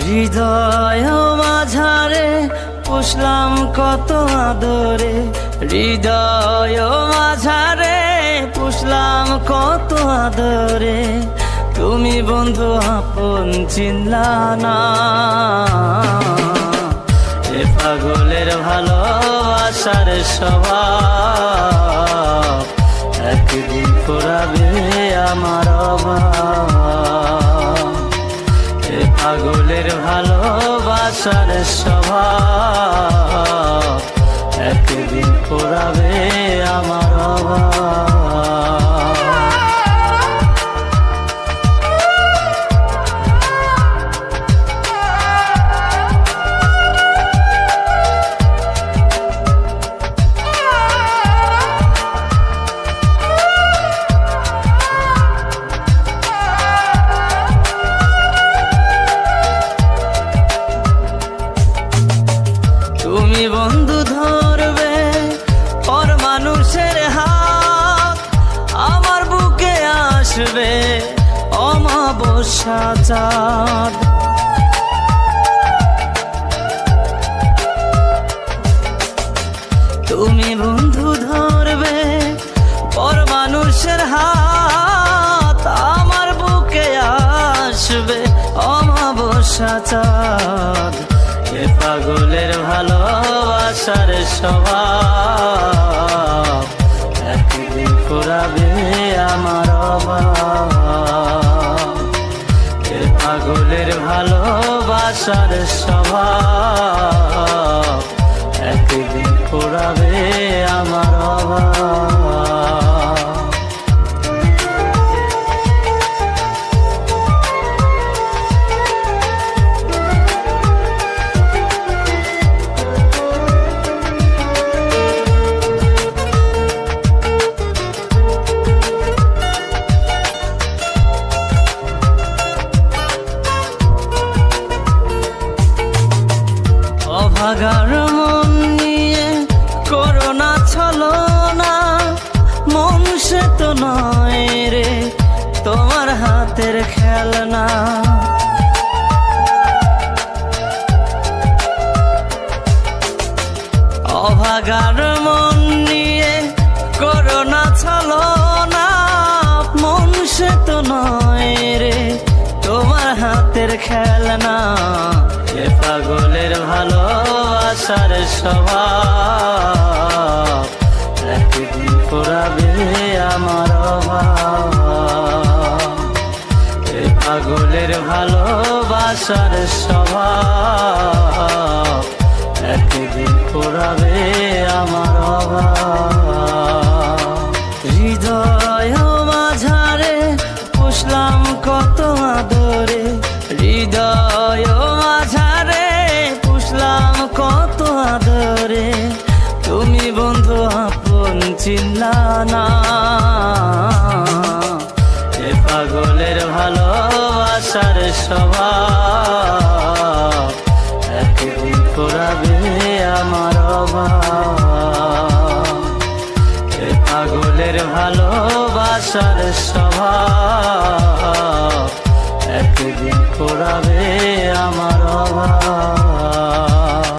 হৃদয় মাঝারে পুষলাম কত আদরে, হৃদয় মাঝারে পুষলাম কত আদরে, তুমি বন্ধু আপন চিনলা না। এ পাগলের ভালোবাসার স্বভাব একদিন ফুরাবে আমার অভাব। এ পাগলের ভালোবাসার স্বভাব একদিন ফুরাবে আমার অভাব। তুমি বন্ধু ধরবে পর মানুষের হাত, আমার বুকে আসবে অমাবস্যা চাঁদ। তুমি বন্ধু ধরবে পর মানুষের হাত, আমার বুকে আসবে অমাবস্যা চাঁদ। এ পাগলের ভালোবাসার স্বভাব একদিন ফুরাবে আমার অভাব। এ পাগলের ভালোবাসার স্বভাব একদিন ফুরাবে আমার অভাব। অভাগার মন নিয়ে করোনা ছলনা, মন সে তো নয় রে তোমার হাতের খেলনা। অভাগার মন নিয়ে করোনা ছলনা, মন সে তো নয় রে তোমার হাতের খেলনা। এ পাগলের ভালোবাসার স্বভাব একদিন ফুরাবে আমার অভাব। এ পাগলের ভালোবাসার স্বভাব, একদিন হৃদয় মাঝারে পুষলাম কত আদরে, হৃদয় মাঝারে পুষলাম কত আদরে, তুমি বন্ধু আপন চিনলা না। এ পাগলের ভালোবাসার স্বভাব একদিন ফুরাবে আমার অভাব। এ পাগলের ভালোবাসার স্বভাব একদিন ফুরাবে আমার অভাব।